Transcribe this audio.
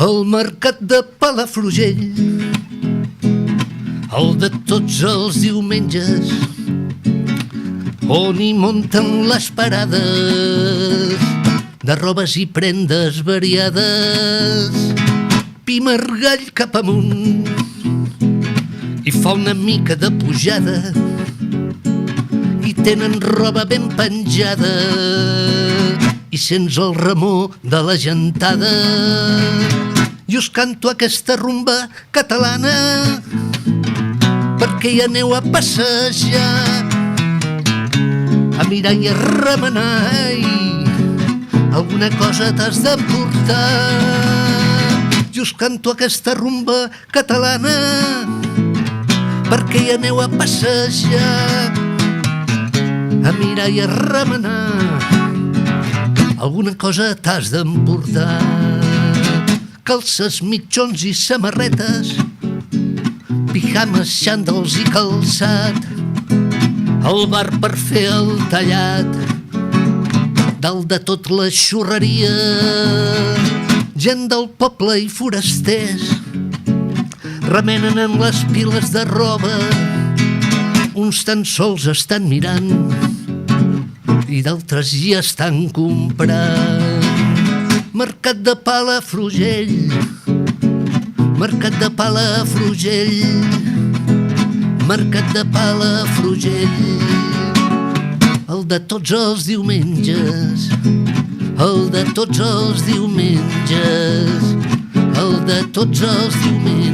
El mercat de Palafrugell, el de tots els diumenges, on hi munten les parades de robes i prendes variades. Pi Margall cap amunt i fa una mica de pujada i tenen roba ben penjada i sents el remor de la gentada. I us canto aquesta rumba catalana perquè hi aneu a passejar, a mirar i a remenar, alguna cosa t'has d'emportar. I us canto aquesta rumba catalana perquè hi aneu a passejar, a mirar i a remenar, alguna cosa t'has d'emportar. Calces, mitjons i samarretes, pijames, xandals i calçat, al bar per fer el tallat, dalt de tot la xurreria, gent del poble i forasters remenen en les piles de roba, uns tan sols estan mirant i d'altres ja estan comprant. Mercat de Palafrugell, mercat de Palafrugell, mercat de Palafrugell, el de tots els diumenges, el de tots els diumenges, el de tots els diumenges.